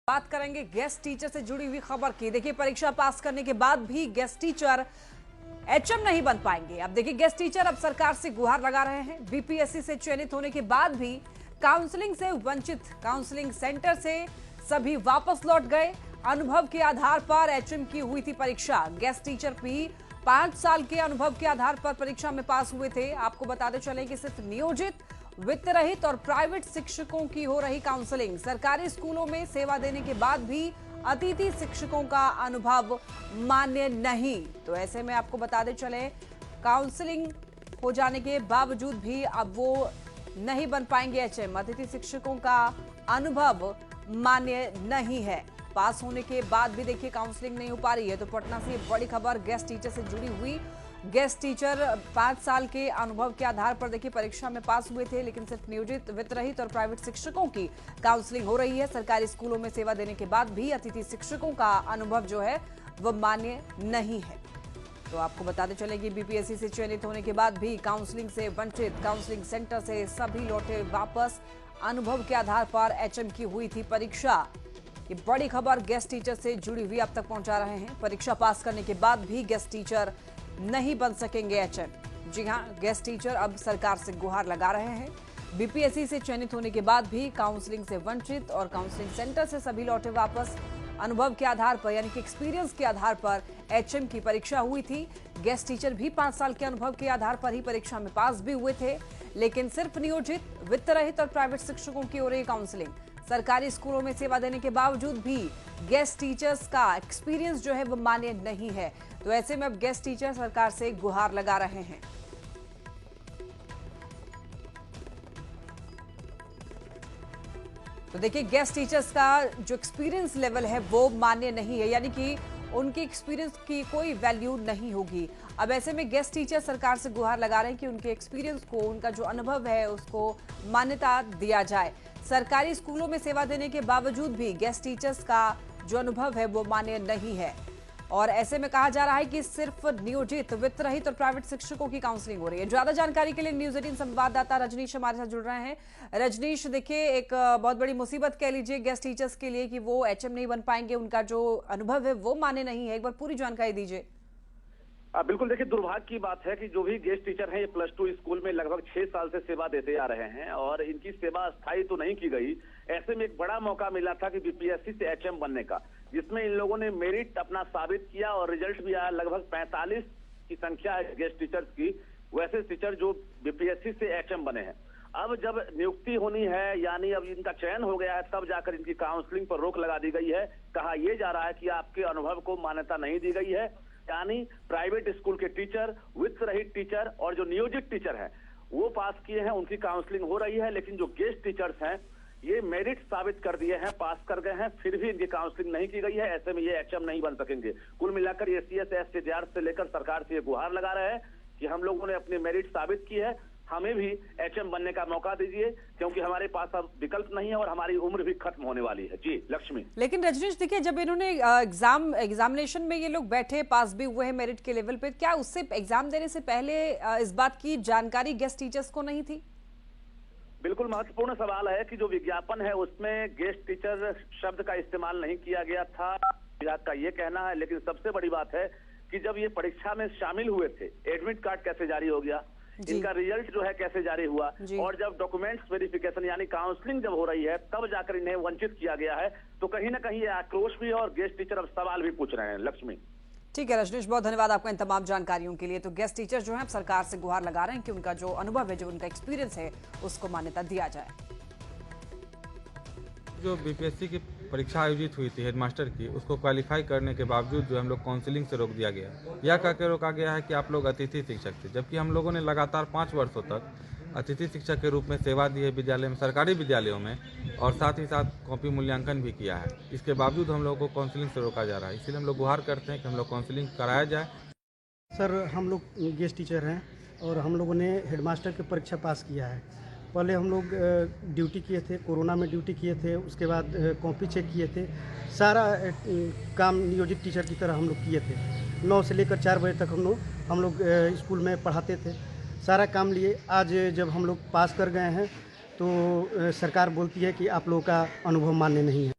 बात करेंगे guest teacher से जुड़ी हुई खबर की। देखिए, परीक्षा पास करने के बाद भी गेस्ट टीचर एचएम नहीं बन पाएंगे। अब देखिए, गेस्ट टीचर अब सरकार से गुहार लगा रहे हैं। बीपीएससी से चयनित होने के बाद भी काउंसलिंग से वंचित, काउंसलिंग सेंटर से सभी वापस लौट गए। अनुभव के आधार पर एचएम की हुई थी परीक्षा। गेस्ट टीचर भी 5 साल के अनुभव के आधार पर परीक्षा में पास हुए थे। आपको बताते चले कि सिर्फ नियोजित, वित्त रहित और प्राइवेट शिक्षकों की हो रही काउंसलिंग। सरकारी स्कूलों में सेवा देने के बाद भी अतिथि शिक्षकों का अनुभव मान्य नहीं। तो ऐसे में आपको बताते चले, काउंसलिंग हो जाने के बावजूद भी अब वो नहीं बन पाएंगे एचएम। अतिथि शिक्षकों का अनुभव मान्य नहीं है। पास होने के बाद भी देखिए काउंसलिंग नहीं हो पा रही है। तो पटना से बड़ी खबर गेस्ट टीचर से जुड़ी हुई। गेस्ट टीचर 5 साल के अनुभव के आधार पर देखिए परीक्षा में पास हुए थे, लेकिन सिर्फ नियोजित, वित्त रहित और प्राइवेट शिक्षकों की काउंसलिंग हो रही है। सरकारी स्कूलों में सेवा देने के बाद भी अतिथि शिक्षकों का अनुभव जो है वह मान्य नहीं है। तो आपको बताते चले कि बीपीएससी से चयनित होने के बाद भी काउंसलिंग से वंचित, काउंसलिंग सेंटर से सभी लौटे वापस। अनुभव के आधार पर एचएम की हुई थी परीक्षा। ये बड़ी खबर गेस्ट टीचर से जुड़ी हुई आप तक पहुंचा रहे हैं। परीक्षा पास करने के बाद भी गेस्ट टीचर नहीं बन सकेंगे एचएम। जी हां, गेस्ट टीचर अब सरकार से गुहार लगा रहे हैं। बीपीएससी से चयनित होने के बाद भी काउंसलिंग से वंचित और काउंसलिंग सेंटर से सभी लौटे वापस। अनुभव के आधार पर यानी कि एक्सपीरियंस के आधार पर एचएम की परीक्षा हुई थी। गेस्ट टीचर भी 5 साल के अनुभव के आधार पर ही परीक्षा में पास भी हुए थे, लेकिन सिर्फ नियोजित, वित्त रहित और प्राइवेट शिक्षकों की हो रही काउंसलिंग। सरकारी स्कूलों में सेवा देने के बावजूद भी गेस्ट टीचर्स का एक्सपीरियंस जो है वो मान्य नहीं है। तो ऐसे में अब गेस्ट टीचर सरकार से गुहार लगा रहे हैं। तो देखिए, गेस्ट टीचर्स का जो एक्सपीरियंस लेवल है वो मान्य नहीं है, यानी कि उनके एक्सपीरियंस की कोई वैल्यू नहीं होगी। अब ऐसे में गेस्ट टीचर सरकार से गुहार लगा रहे हैं कि उनके एक्सपीरियंस को, उनका जो अनुभव है उसको मान्यता दिया जाए। सरकारी स्कूलों में सेवा देने के बावजूद भी गेस्ट टीचर्स का जो अनुभव है वो मान्य नहीं है। और ऐसे में कहा जा रहा है कि सिर्फ नियोजित, वित्त रहित और प्राइवेट शिक्षकों की काउंसलिंग हो रही है। ज्यादा जानकारी के लिए न्यूज 18 संवाददाता रजनीश हमारे साथ जुड़ रहे हैं। रजनीश, देखिए, एक बहुत बड़ी मुसीबत कह लीजिए गेस्ट टीचर्स के लिए कि वो एचएम नहीं बन पाएंगे, उनका जो अनुभव है वो मान्य नहीं है। एक बार पूरी जानकारी दीजिए। बिल्कुल, देखिए, दुर्भाग्य की बात है कि जो भी गेस्ट टीचर हैं ये +2 स्कूल में लगभग 6 साल से सेवा देते आ रहे हैं और इनकी सेवा स्थायी तो नहीं की गई। ऐसे में एक बड़ा मौका मिला था कि बीपीएससी से एचएम बनने का, जिसमें इन लोगों ने मेरिट अपना साबित किया और रिजल्ट भी आया। लगभग 45 की संख्या है गेस्ट टीचर्स की, वैसे टीचर जो बीपीएससी से एचएम बने हैं। अब जब नियुक्ति होनी है, यानी अब इनका चयन हो गया है, तब जाकर इनकी काउंसलिंग पर रोक लगा दी गई है। कहा यह जा रहा है कि आपके अनुभव को मान्यता नहीं दी गई है, यानी प्राइवेट स्कूल के टीचर, वित्त रहित टीचर और जो नियोजित टीचर हैं वो पास किए हैं, उनकी काउंसलिंग हो रही है। लेकिन जो गेस्ट टीचर्स हैं ये मेरिट साबित कर दिए हैं, पास कर गए हैं, फिर भी इनकी काउंसलिंग नहीं की गई है। ऐसे में ये एचएम नहीं बन सकेंगे। कुल मिलाकर ये सीएस विद्यार्थी से लेकर सरकार से ये गुहार लगा रहे हैं कि हम लोगों ने अपनी मेरिट साबित की है, हमें भी एचएम बनने का मौका दीजिए, क्योंकि हमारे पास अब विकल्प नहीं है और हमारी उम्र भी खत्म होने वाली है। जी लक्ष्मी। लेकिन रजनीश, देखिए, जब इन्होंने एग्जामिनेशन में ये लोग बैठे, पास भी हुए हैं मेरिट के लेवल पे, क्या उससे एग्जाम देने से पहले इस बात की जानकारी गेस्ट टीचर्स को नहीं थी? बिल्कुल महत्वपूर्ण सवाल है कि जो विज्ञापन है उसमें गेस्ट टीचर शब्द का इस्तेमाल नहीं किया गया था, विभाग का ये कहना है। लेकिन सबसे बड़ी बात है कि जब ये परीक्षा में शामिल हुए थे, एडमिट कार्ड कैसे जारी हो गया, इनका रिजल्ट जो है कैसे जारी हुआ, और जब डॉक्यूमेंट्स वेरिफिकेशन यानी काउंसलिंग जब हो रही है तब जाकर इन्हें वंचित किया गया है। तो कहीं ना कहीं ये आक्रोश भी है और गेस्ट टीचर अब सवाल भी पूछ रहे हैं। लक्ष्मी। ठीक है रजनीश, बहुत धन्यवाद आपका इन तमाम जानकारियों के लिए। तो गेस्ट टीचर जो है सरकार से गुहार लगा रहे हैं कि उनका जो अनुभव है, जो उनका एक्सपीरियंस है, उसको मान्यता दिया जाए। जो बीपीएससी की परीक्षा आयोजित हुई थी हेडमास्टर की, उसको क्वालिफाई करने के बावजूद जो हम लोग काउंसलिंग से रोक दिया गया। यह कहकर रोका गया है कि आप लोग अतिथि शिक्षक थे, जबकि हम लोगों ने लगातार 5 वर्षों तक अतिथि शिक्षक के रूप में सेवा दी है विद्यालय में, सरकारी विद्यालयों में, और साथ ही साथ कॉपी मूल्यांकन भी किया है। इसके बावजूद हम लोगों को काउंसलिंग से रोका जा रहा है। इसलिए हम लोग गुहार करते हैं कि हम लोग काउंसलिंग कराया जाए। सर, हम लोग गेस्ट टीचर हैं और हम लोगों ने हेडमास्टर की परीक्षा पास किया है। पहले हम लोग ड्यूटी किए थे, कोरोना में ड्यूटी किए थे, उसके बाद कॉपी चेक किए थे, सारा काम नियोजित टीचर की तरह हम लोग किए थे। 9 से लेकर 4 बजे तक हम लोग स्कूल में पढ़ाते थे, सारा काम लिए। आज जब हम लोग पास कर गए हैं तो सरकार बोलती है कि आप लोगों का अनुभव मान्य नहीं है।